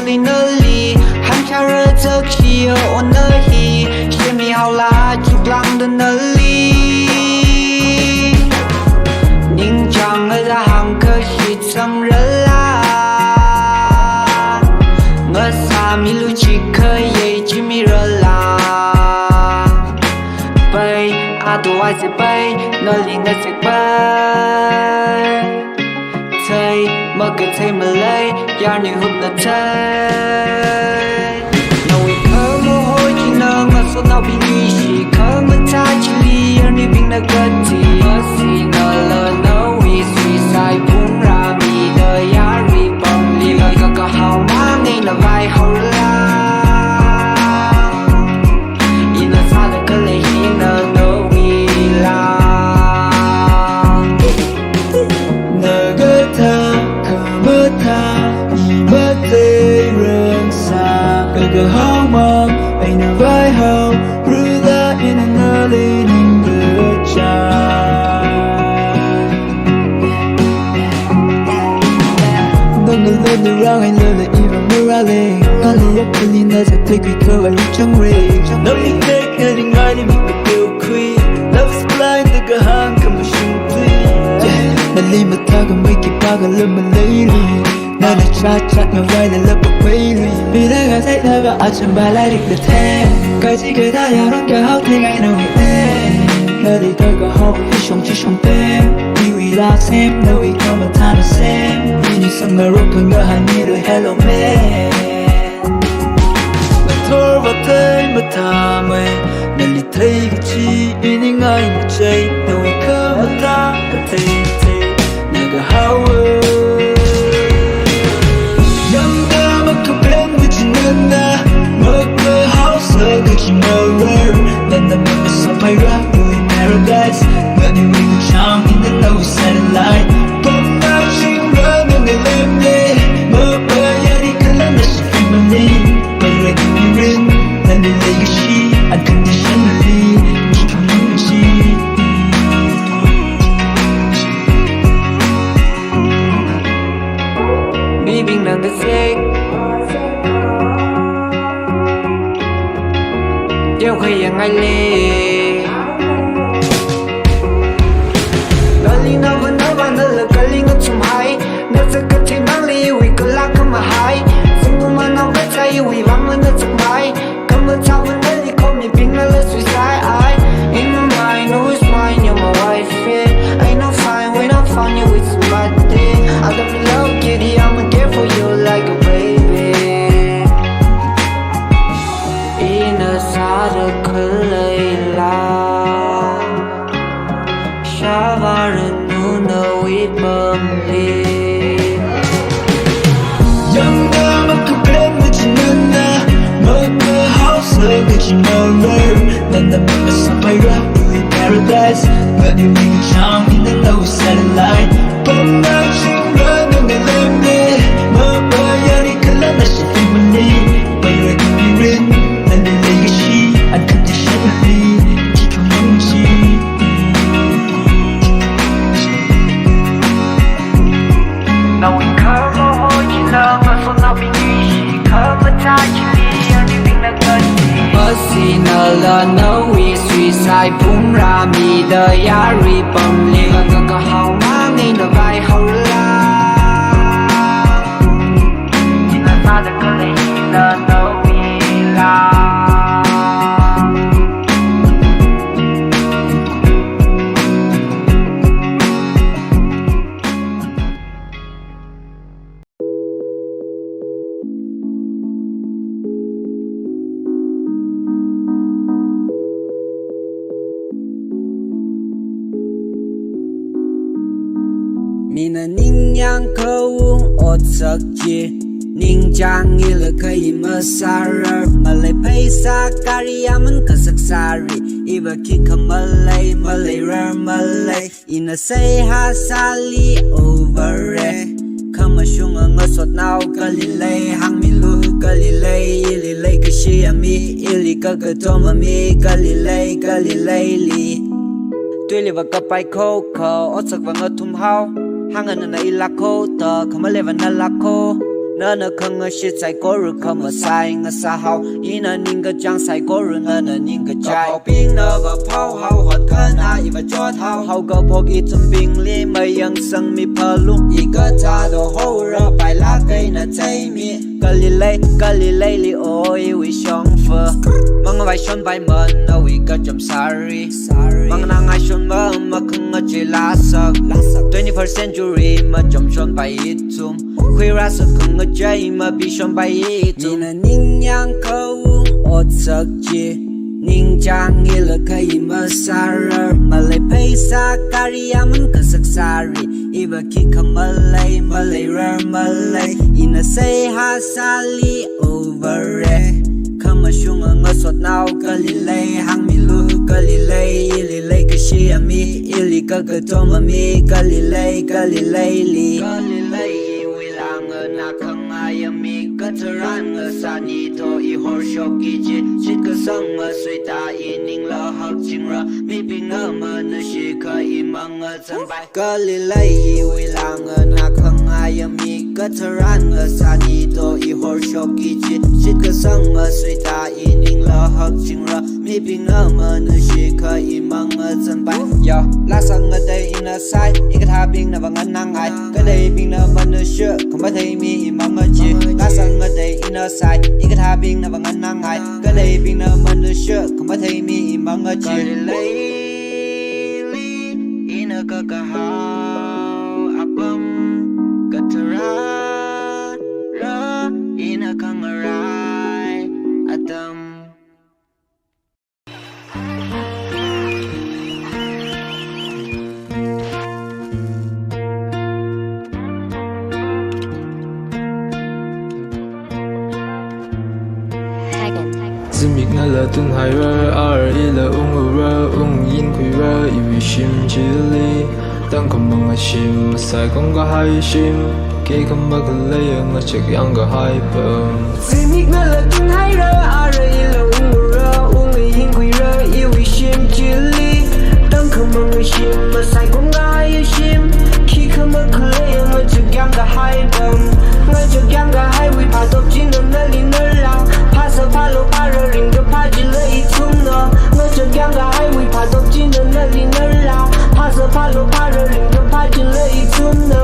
里哪里，寒潮热则气候我哪里，写米好啦，就浪的哪里，宁长儿的行可惜成人啦，我萨米路奇可也吉米热啦，背阿多爱在背，哪里那在背。mà cứ thấy mà lấy giờ này hôm nào thấy nào vì khờ mồ hôi chỉ nâng mà số nào bị nghi chỉ khờ mà ta chỉ li giờ này bình là gần thì ở gì ngờ lỡ nào vì suy sai cũng ra mi đời ya ri bông li lời có hào mang ngay là vai hậu la in là xa là cái lệ hi nơ đâu vì là nơ gỡ thơ mất tha mất tê rừng xa cơ hao mong anh nở vai hao rư ra in anh ngỡ lên anh gỡ cha nâng ngỡ lên được răng anh lơ là even more rally anh lì ấp anh lì nở sẽ thấy quy cơ và lúc chẳng rì nấp đi tê kê đi ngay đi mình có tiêu khuy love is blind từ cơ hàng cầm một sinh tuy nâng lì mà ta cầm mấy kịp ba gần lên mình lấy lì nâng là cha nhau dây là lớp bọc quay lì vì đã gặp thấy thơ và ở chân bà lại được thêm cái gì kể ta giờ đón cả hốc thế ngày nào vì em nơi đây tôi có hốc khi sống chỉ sống tên đi vì ra xem nơi vì không mà ta được xem vì như sân ngờ rốt cần ngờ hành như đời hello man mà thôi và thấy mà thà mày nên đi thấy cái chi in những ai mà chơi nơi vì không mà ta có thấy nơi có hao cause you know where then the members of my rap will in paradise when you ring the charm in the low satellite come now ching run in the limit mơ mơ ya đi khăn lắm là sự phim mình đi bây giờ cứ đi rin then they lay your sheet unconditionally chỉ không muốn chi mi bình nàng cái xích điều khi yang ai lêgali na vẫn nói bạn làgali ngất trong hai nét sẽ cất trên mang li vì cứ lạc không mà hai sinh mù mà nằm bất trái vì vắng mới nét trong hai cầm một chảo vẫn đến thì không nhìn pin là lỡ suy sai ai in my mind know it's mine you're my wife yeah I know fine when I found you it's my day I don't love kitty I'ma care for you like a baby in a sad Shavaran nuna we bumli Young girl mà cứ bên với chị nuna mơ mơ house love that you know where then the members of my rap will in paradise but you ring a charm in the low satellite bum now ching run in the limit mơ mơ ya đi khăn lắm là sẽ phim mình đi bây giờ cứ đi rin then they lay your sheet unconditionally chỉ không muốn chi nào mình khờ mồ hôi chỉ lỡ mà số nào bị nghi chỉ khờ mà ta chỉ đi ở đi bình là gần gì ở gì nợ lỡ nấu vì suy sai cũng ra mi đời ya ri bông li có hào mang ngay là vai hậu la nhìn là ta được cơ lệ nợ nấu vì là Mina ninh yang khâu ốt sắc chi ninh chang nghĩ là khay mà sa rơ mà lại pay sa kari aman ka sak sari iba ki ka malay rơ malay ina say ha sali over kama shunga nga sot now kalilay hang mi lu kalilay ililay ka shiya mi ili ka ka toma mi kalilay li tuy li va ka pai khô khô ốt sắc và ngơ thum hao hang anh na ila khô tờ không lấy vào na la khô 那那可我是在过日可么塞我啥好，一那宁个将塞过日那那宁个摘，冰那个泡好喝可那一个脚套，好个破一种冰里没养生米跑路，一个茶都好热白拉给那贼米，格里雷里哦一位相夫，忙我外选白门那位个怎 sorry， 忙那爱选么么可我最拉色，21st century 么怎选白一种，会拉色可我最么必选白一种，你那宁养可恶我自己。宁将一了可以么啥人？么来配啥咖喱呀们可是啥人？一个 kick 么来人么来，一那谁哈啥里 over it？ 可么凶啊我说闹个里来，行米路个里来，一里来个西呀米，一里个多么米，个里来里，个里来一为啦我那坑啊呀米。个自然我啥你头一会儿小几节，这个什么随大一拧了好劲热，没比我们那些可以忙我真白。个里来一为啦我那坑啊呀米，个自然我啥你头一会儿小几节，这个什么随大一拧了好劲热，没比我们那些可以忙我真白。要拉上我的一那塞，一个他兵那把我难挨，个的兵那把那血，恐怕他米一忙我接，拉上。我的 inner side， 一个他兵那帮俺难挨，个雷兵那门的血，恐怕他米一忙我接。雷里，一那个好阿崩，个特拉热，一那康个来阿登。自命那了顿海热，二一了乌热，因亏热，以为心机里，当空梦的心，塞公个海心，给空么个累，我这样个海奔。自命那了顿海热，二一了乌热，因亏热，以为心机里，当空梦的心，塞公个海心，给空么个累，我这样个海奔，我这样个海为怕到进了那里那啦。怕色怕冷怕热，淋个怕进了一层呢。我这两个还未怕都进了那里那啦。怕色怕冷怕热，淋个怕进了一层呢。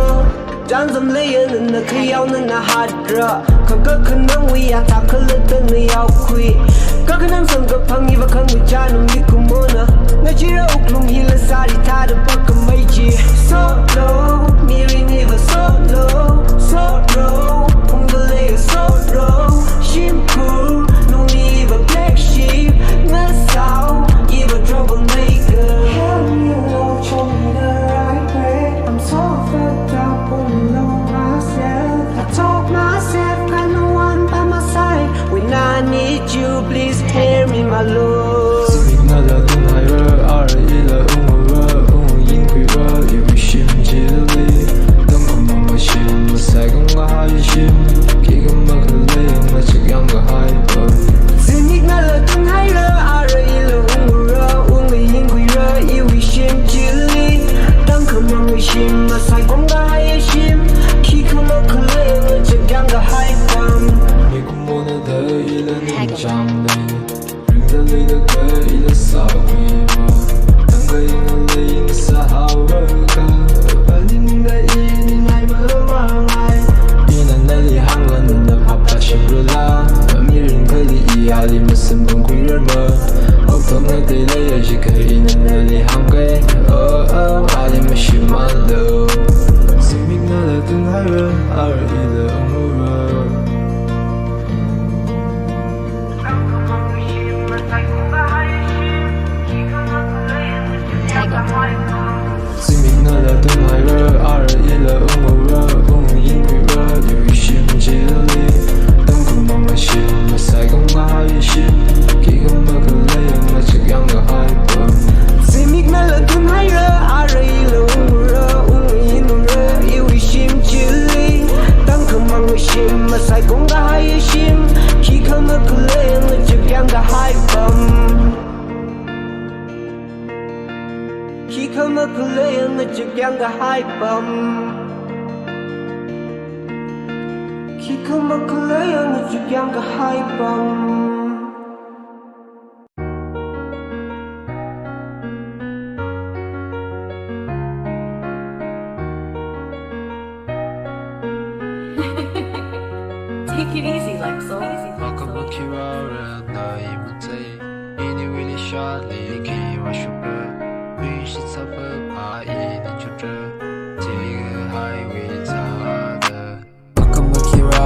让咱们累也能那可要能那哈热，可能为呀他可乐的那要亏，可能生个朋友可能家能米苦么呢？我既然乌龙一了啥的他的不可没记 ，solo， 你为你不 solo， 碰个累也 solo。辛苦，努力一个 black sheep， 我少一个 troublemaker。Help me along, show me the right way. I'm so fucked up, won't know myself. I told myself, got no one by my side. When I need you, please hear me, my love. 自命那了顿海热，二一了乌热，因亏热，以为心机里，当空梦的心，塞公个海心，给个么个累，我这样个海奔。自命那了顿海热，二一了乌热，因亏热，以为心机里，当空梦的心，塞公个海心，给个么个累，我这样个海奔。你苦闷的得意了你长累，人的累的可以了少一吧，当个赢了累赢啥好人个，把你的意你来么往来，你那里行了你的怕怕心不啦，没人可以一下里么生崩溃人么，我碰了对了也是可以那里行给，阿里么心满了，生命那了顿海热，二一了乌热。自命那了顿海热，二一了乌热，因亏热，以为心机里，当空梦的心，塞公个海心，给个么个累，我这样个海奔。自命那了顿海热，二一了乌热，因热，以为心机里，当空梦的心，塞公个海心，给个么个累，我这样个海奔。khi không mất lấy người trực giang cả hai bầm khi không mà không lấy anh một chút giang cả hai bằng Take it easy, Lexo. Welcome to Kira, the imitate. In it really shortly, Kira sugar. Wish it's a papa, in it to the Take highway to Welcome to Kira,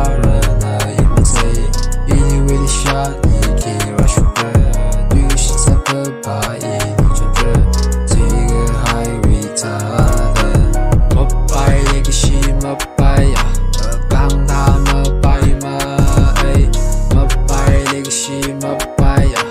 the imitate. In it really shortly, Kira sugar. Wish it's a papa, in it to the Take highway to Mobile, like she mobile. Bang down mobile, my mobile, like she mobile.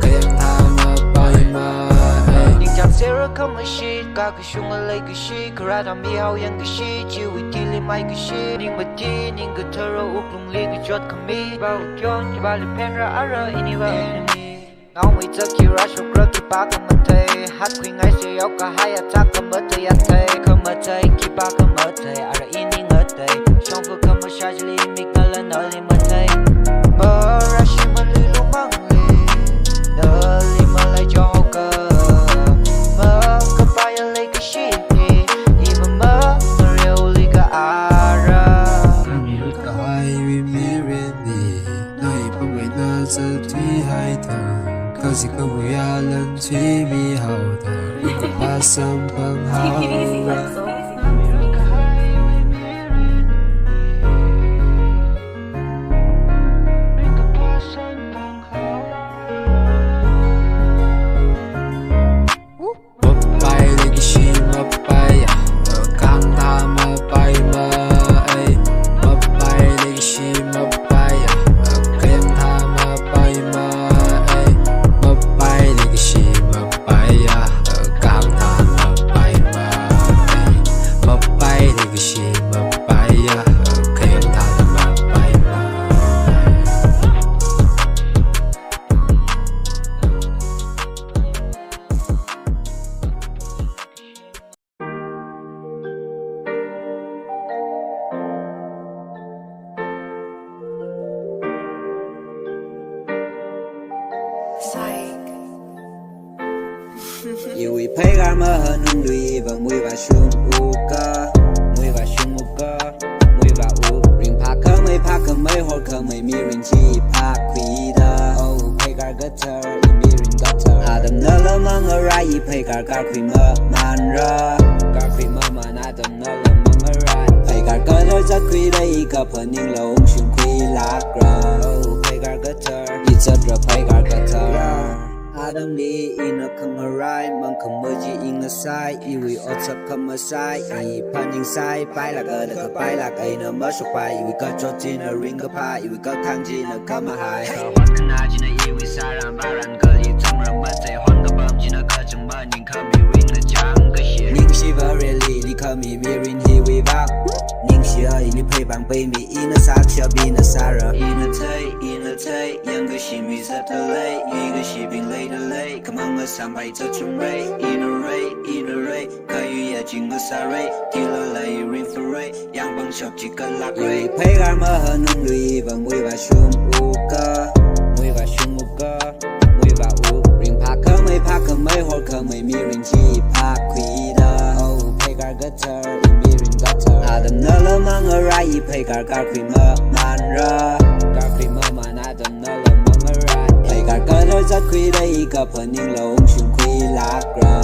Kayang tama mobile, my 宁将 zero 可没戏，嘎个熊个来个戏，可让他咪好样个戏，只为地里买个戏，宁不提，宁个特热乌龙里个 jot 可咪，把我 John 就把你骗ra ara ini va ini。ngao mi giờ khi ra số cơ thì ba cái mất thầy, hát khuyên ngay sẽ yêu cả hai attack cái mất thầy ăn thầy, không mất thầy khi ba cái mất thầy, ara ini ngất thầy, trong vừa không mất sai chỉ mi cái lần nói li mất thầy, mơ ra chỉ mất li luôn mang li, đờ li mất lại cho hậu cơ, mơ cái bài lấy cái shit đi, even mơ real li cái ara. Cả hai vì mê riêng đi nơi bóng ngày nơ giờ thủy hai thằng có gì có vui à lần thủy mi hậu thằng có ba sớm bằng hào Take it easy, Lexo. một bài để cái gì một bài ở càng ta mà bài mà ấy một bài để cái gì một bài ở càng ta mà bài mà ấy một bài để cái gì một bài ở càng ta mà bài mà ấy một bài để cái gì một bài ở càng ta mà bài mà yêu phải gar mà hơn lui và mùi và sung u cơ mùi và sung u cơ mùi và u ring pa cơ mấy hột cơ mấy mi ring chi pa quý da oh phải gar gutter mi ring gutter Adam nơ lơ mang ở rai phải gar quý mơ man ra gar quý mơ man Adam nơ lơ mang ở rai phải gar cơ đôi rất quý đây cơ phần những lâu sung quý lạc ra oh phải gar gutter ít rất rồi phải gar gutter Adam đi in a come arai mang come merge in a sai iwi otsa come asai ai paning sai pai la ga da pai la ai na ma so pai iwi ka cho tin a ring a pai iwi ka thang ji na come hai wat kana ji na iwi saran baran ga li thang ram ba sai hon ga bam ji na ka chang ba ning ka mi ring na jang ga shi ning shi va really li ka mi ring hi wi ba ning shi ai mi pei bang pei mi in a sa cha bi na sara in a tai yang ga shi mi sa ta lei yi ga shi bin lei的泪，可忙我三百这准备，in a ray，可以也进我三瑞，提了泪 ring for ray，阳光小几个拉瑞，配合么和能力，问每把胸五个，每把胸五个，每把五，ring 帕克没火可没mi ring 几帕亏的，哦配合 gutter，mi ring gutter，Adam 那了忙我来一配合搞亏么慢热，搞亏么慢 Adam 那了。Gar cơ đôi rất quý đây gặp hơn những lâu chung quý lạc ra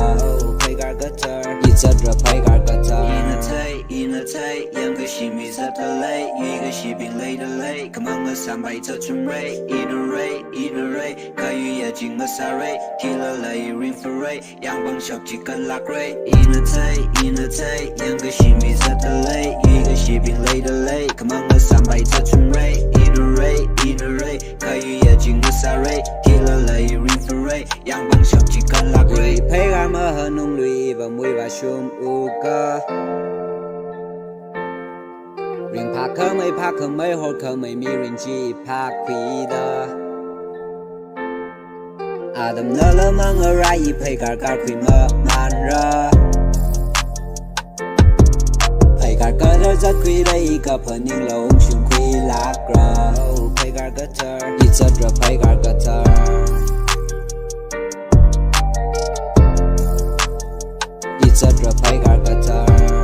phải gar gutter ít rất rồi phải gar gutter in a tay yang cái gì mi rất là late ý cái gì bình late là late cảm ơn người sáng bay cho chung ray in a ray cái gì ya chính người sa ray thì là lay ring for ray yang bằng chọc chỉ cần lạc ray in a tay yang cái gì mi rất là late ý cái gì bình late là late cảm ơn người sáng bay cho chung ray in a ray cái gì ya chính người sa ray thì là lay ring for ray yang bằng chọc chỉ cần lạc ray phải gar mà hơn nung lùi và mùi và sum u cơ ring 帕克没火可没mi ring 几帕亏的 Adam 那了忙而来一配gar亏么慢热配gar个的这 la kui dai ka phaning long shung kui la gra pai gar ga tar it's a drop pai gar ga tar it's a drop pai gar ga tar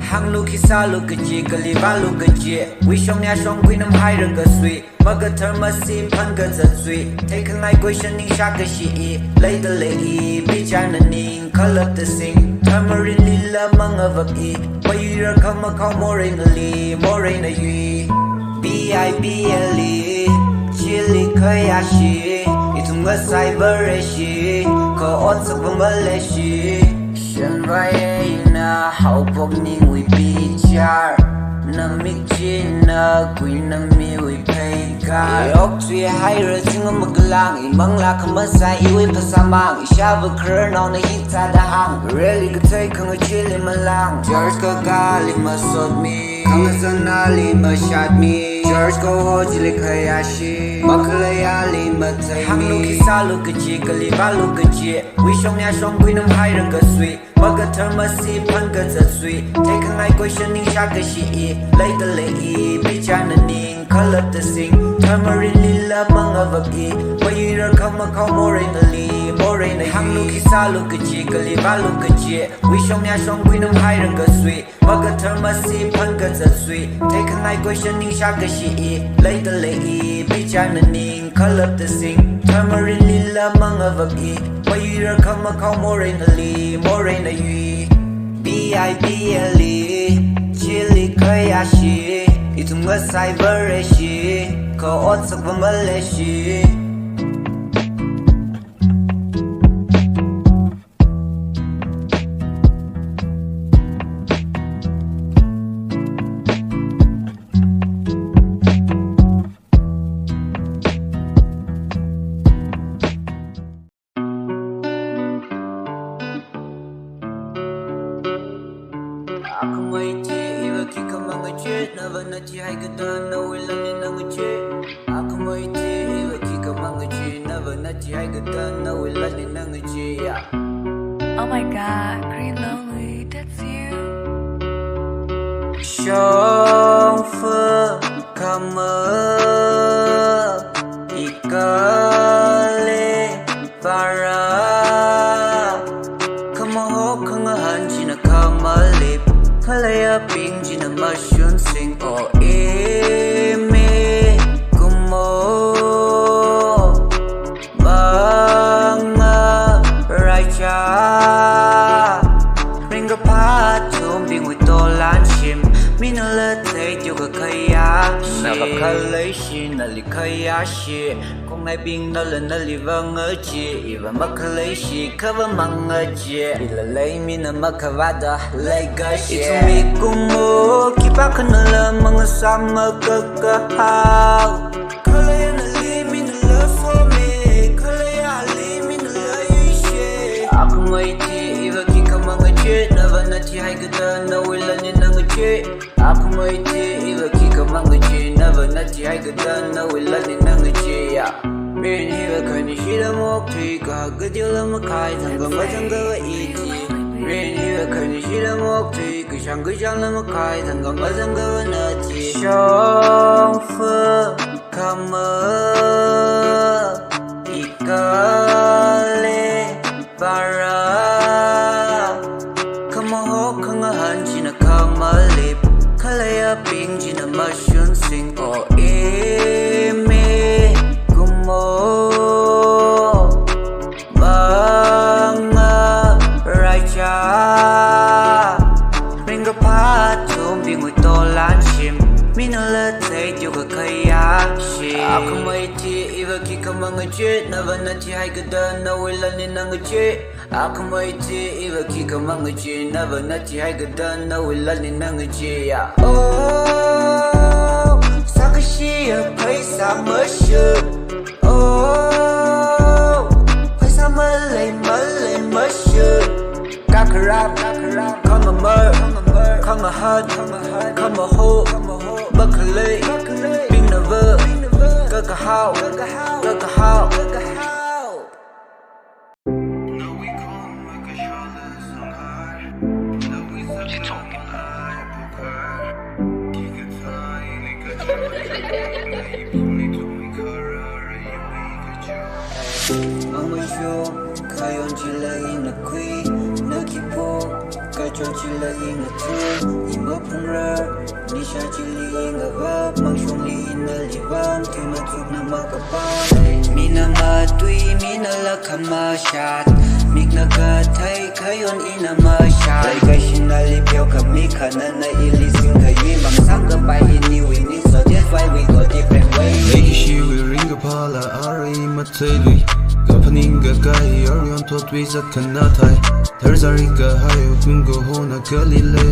Hang lu ki sa lu ka ji ka li ba lu ka ji we shong ya shong kui nam hai ra ka sui ma ka thar ma si phan ka za sui take ngai question ning sha ka shi e lai da lai e bi cha na ning color the sing tamarind li la mang of e why you ra come call more in li more in you bible chili kaya shi itung ga cyber shi ko ot sa ba le shi shen vai na how bok ning we be jar na mi chin na kui na mi we pay ka ok tui hai ra sing am glang I mang la kham sai I we phasa mang I sha ba kher na na hit ta da hang really good take khang chili malang George ka gali ma sot mi khang sana li ma shot me George ko ho jili khaya shi makla ya li ma tai mi hang lu ki sa lu ka ji ka li ba lu ka ji we shong ya shong kui nam hai ra ka sui Maga terma si phan ka za sui take ngai question ning sha ka shi e lai da lai e bi cha na ning color the sing tamarind li la mang of e why you ra come call more in li more in hang lu ki sa lu ka ji ka li ba lu ka ji we shong ya shong kui nam hai ra ka sui maga terma si phan ka za sui take ngai question ning sha ka shi e lai da lai e bi cha na ning color the sing tamarind li la mang of e why you ra come call more in li more in you bible chili kaya shi itung ga cyber shi ko ot sa ba le shi Oh my god, Green Lonely, that's you. Shong fu kama ikale para kama ho kanga hanjina kama lip kalaya ping jina mashun sing o me kumo banga raicha ringa pa chum bing with dolan shim minala take you ka kaya na ba kalai shi na li kaya shi kong nai bing na la na li vang a chi iwa makalai shi ka ba mang a chi ila lai mi na makavada lai ga shi itu mi kumo ki pa kana la mang sama ka ka hao kalai na li mi na love for me kalai a li mi na la yu shi aku mai ti iwa ki ka mang a chi na va na ti hai ga da na wila ni na nga chi aku mai ti iwa ki ka mang a chi na va na ti hai ga da na wila ni na nga chi ya Min hiwa kani shira mok tui ka gadil ma kai thanga ma thanga wa iti Min hiwa kani shira mok tui ka shang ka shang ma kai thanga ma thanga wa nati Shong fu kama ikale para kama ho kanga hanjina kama lip kalaya ping jina mashun sing o me banga raicha ringa pa chum bing with dolan shim minala take you ka kaya shi aku mai ti iwa ki ka mang che na va na ti hai ka da na wila ni na nga che aku mai ti iwa ki ka mang che na va na ti hai ka da na wila ni na nga che ya oh sakashi ya paisa ma shu oh paisa malay mashu kakarap come a mur come a hut come a ho bất khả lý Biến nở vơ Cơ cả hao Ông mới vô Khởi ôn chỉ là in là quý Nơi kỳ phố Cái chỗ chỉ là in là thư Ý mơ phung rơ Đi xa chỉ là in là vấp Mang xuống lý in là lý vâm Thì mà chụp nằm mơ cả bao Mina ma tui Mina là khả ma shát Mik na ka thay Khởi ôn in là ma shát Lại cái xin là lý biểu khả mi khả năng là in lý sinh khả yuy Bằng sáng cơ bài in new in it So that's why we go different ways Lady she will ring a pala Ari matay Kapaninga kai Orion tot wizard kanatai Tarzarika hayo kungo hona kalile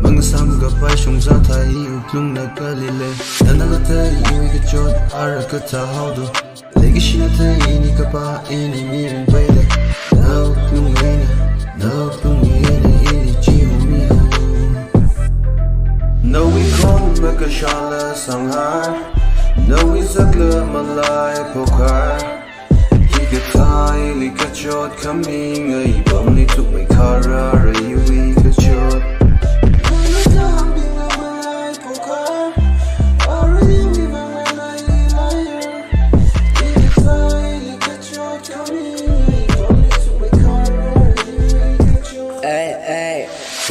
Mga samga pai shong za thai uklung na kalile Nanalate iwi ka chot ara ka ta haudu Legi shinate ini ka pa ini mirin baile Na uklung ina ini jiho miho No we kong maka shala sanghar No we zakla malai pokar Cái thai li cả chót coming ấy bóng li tụi mày khá ra rồi yêu ý cả chót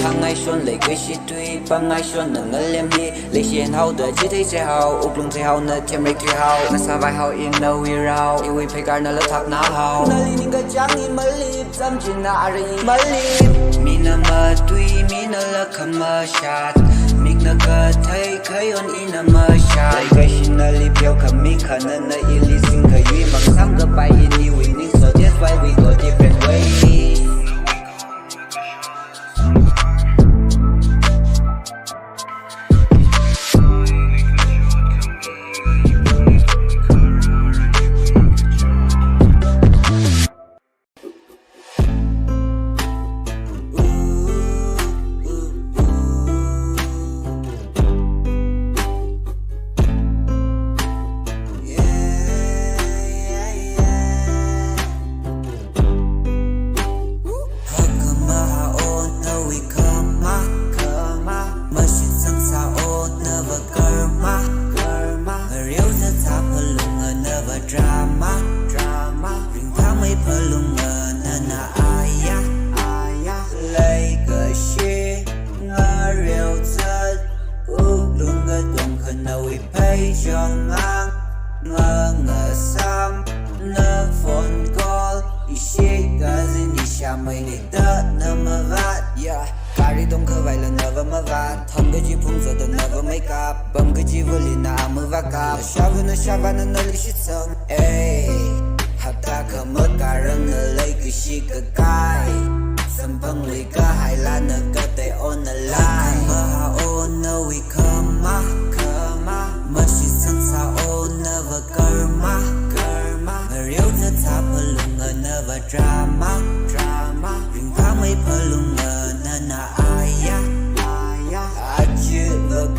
Thằng ai xuân lấy cái gì tuy bằng ai xuân nâng ngân liêm hi lấy xin hậu đợi chỉ thấy sẽ hậu ục lung sẽ hậu nơi thêm mấy kia hậu mà sao vai hậu in đâu we rau yêu phải gar nơi tháp ná hậu nơi li những cái trắng in mới lip dâm chỉ nã rồi mới lip mina ma tuy mina là khăm ma shát mik na ka thấy khởi on in a ma shát lấy cái xin nơi lip yêu khăm mi khả năng nơi in li sinh khởi yuy bằng sáng cơ bài in new winning so that's why we go different ways Kari dom khơi vậy là never mà vạn thầm cái chi phun giờ từng never make up bấm cái chi vừa liền nào mới vác cặp nó shava nó nơi shit song ey hạt ta cầm mất cả răng nơi lấy cái chi cái cái sầm băng lấy cả hai lan nơi cái tay on the line mà ha on no we come mà shit sân sao on never karma real the top lung never drama ring pa mấy lung na aya achu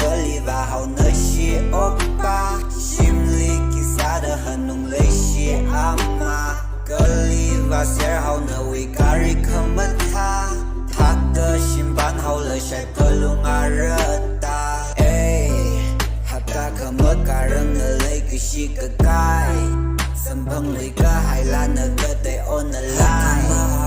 goli và hậu nơi shi oppa simli kisa da hanung lấy shi ama goli và ser hậu nơi we carry come tha thác the simpan hậu lời sai cơ lung arata ey hatta come cả răng lấy cái shi cái sambang lấy cả hai lan nơi cái tay on the line